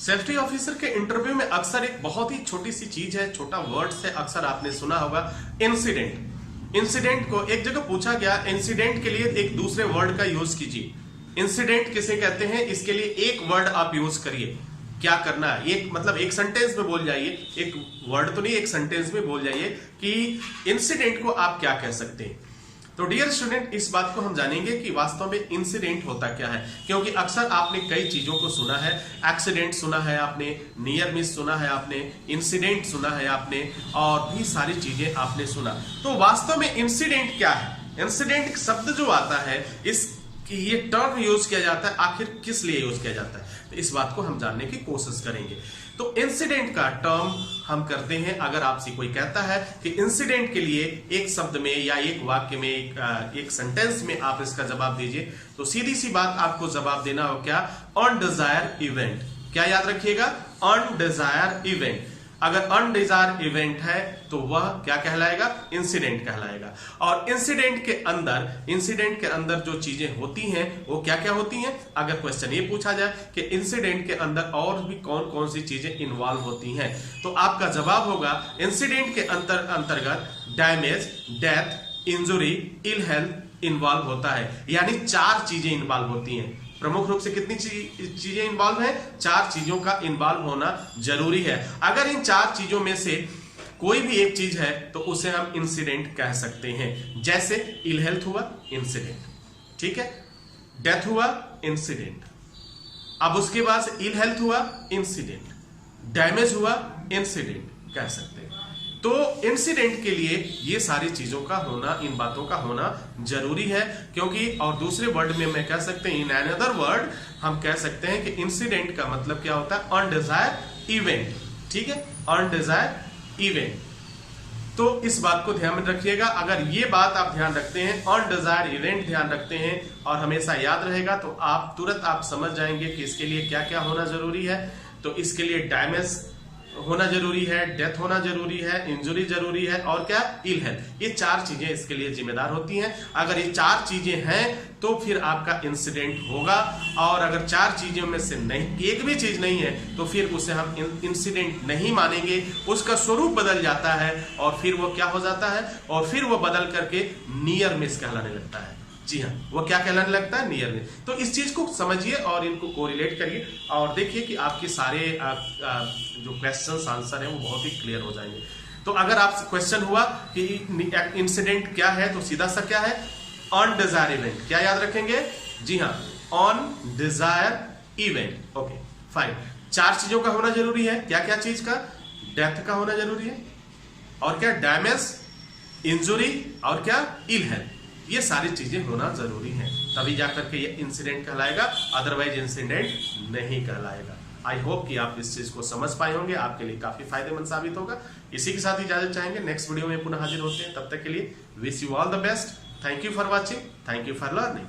Safety officer के interview में अक्सर एक बहुत ही छोटी सी चीज है, छोटा वर्ड से अक्सर आपने सुना होगा इंसिडेंट। इंसिडेंट को एक जगह पूछा गया, इंसिडेंट के लिए एक दूसरे वर्ड का यूज कीजिए। इंसिडेंट किसे कहते हैं, इसके लिए एक वर्ड आप यूज करिए। क्या करना है, एक मतलब एक सेंटेंस में बोल जाइए, एक वर्ड तो नहीं, एक सेंटेंस में बोल जाइए कि इंसिडेंट को आप क्या कह सकते हैं। तो डियर स्टूडेंट, इस बात को हम जानेंगे कि वास्तव में इंसिडेंट होता क्या है, क्योंकि अक्सर आपने कई चीजों को सुना है। एक्सीडेंट सुना है आपने, नियर मिस सुना है आपने, इंसिडेंट सुना है आपने, और भी सारी चीजें आपने सुना। तो वास्तव में इंसिडेंट क्या है? इंसिडेंट शब्द जो आता है, इस ये टर्म यूज किया जाता है, आखिर किस लिए यूज किया जाता है, तो इस बात को हम जानने की कोशिश करेंगे। तो इंसिडेंट का टर्म हम करते हैं, अगर आपसे कोई कहता है कि इंसिडेंट के लिए एक शब्द में या एक वाक्य में एक सेंटेंस में आप इसका जवाब दीजिए, तो सीधी सी बात आपको जवाब देना हो क्या, अनडिजायर्ड इवेंट। क्या याद रखिएगा, अनडिजायर्ड इवेंट। अगर अनडिजायर्ड इवेंट है तो वह क्या कहलाएगा, इंसिडेंट कहलाएगा। और इंसिडेंट के अंदर जो चीजें होती हैं वो क्या क्या होती हैं। अगर क्वेश्चन ये पूछा जाए कि इंसिडेंट के अंदर और भी कौन कौन सी चीजें इन्वॉल्व होती हैं, तो आपका जवाब होगा इंसिडेंट के अंतर्गत damage, death, injury, ill health involve होता है। यानी 4 चीजें इन्वॉल्व होती हैं। प्रमुख रूप से कितनी चीजें इन्वॉल्व है, 4 चीजों का इन्वॉल्व होना जरूरी है। अगर इन 4 चीजों में से कोई भी एक चीज है तो उसे हम इंसिडेंट कह सकते हैं। जैसे इल हेल्थ हुआ, इंसिडेंट, ठीक है, डेथ हुआ, इंसिडेंट, अब उसके बाद इल हेल्थ हुआ, इंसिडेंट, डैमेज हुआ, इंसिडेंट कह सकते हैं। तो इंसिडेंट के लिए ये सारी चीजों का होना, इन बातों का होना जरूरी है, क्योंकि और दूसरे वर्ड में मैं कह सकते हैं, इन अनदर वर्ड हम कह सकते हैं कि इंसिडेंट का मतलब क्या होता है, अनडिजायर्ड इवेंट, ठीक है, अनडिजायर्ड इवेंट। तो इस बात को ध्यान में रखिएगा। अगर ये बात आप ध्यान रखते हैं, अनडिजायर्ड इवेंट ध्यान रखते हैं और हमेशा याद रहेगा, तो आप तुरंत आप समझ जाएंगे कि इसके लिए क्या क्या होना जरूरी है। तो इसके लिए डैमेज होना जरूरी है, डेथ होना जरूरी है, इंजुरी जरूरी है, और क्या, इल हेल्थ। ये 4 चीजें इसके लिए जिम्मेदार होती हैं। अगर ये 4 चीजें हैं तो फिर आपका इंसिडेंट होगा, और अगर 4 चीजों में से नहीं, एक भी चीज नहीं है, तो फिर उसे हम इंसिडेंट नहीं मानेंगे। उसका स्वरूप बदल जाता है और फिर वो क्या हो जाता है, और फिर वो बदल करके नियर मिस कहलाने लगता है। जी हाँ, वो क्या कहलाने लगता है, नियर मिस। तो इस चीज को समझिए और इनको कोरिलेट करिए और देखिए कि आपके सारे जो क्वेश्चंस आंसर है वो बहुत ही क्लियर हो जाएंगे। तो अगर आपसे क्वेश्चन हुआ कि इंसिडेंट क्या है, तो सीधा सा क्या है, अनडिजायर्ड इवेंट। क्या याद रखेंगे, जी हाँ, अनडिजायर्ड इवेंट। Okay fine. 4 चीजों का होना जरूरी है। क्या क्या चीज का, डेथ का होना जरूरी है, और क्या, डैमेज, इंजुरी, और क्या, इल हेल्थ। ये सारी चीजें होना जरूरी है, तभी जाकर के ये इंसिडेंट कहलाएगा, अदरवाइज इंसिडेंट नहीं कहलाएगा। आई होप कि आप इस चीज को समझ पाए होंगे, आपके लिए काफी फायदेमंद साबित होगा। इसी के साथ इजाजत चाहेंगे, नेक्स्ट वीडियो में पुनः हाजिर होते हैं। तब तक के लिए wish you all the best. Thank you for watching, thank you for learning.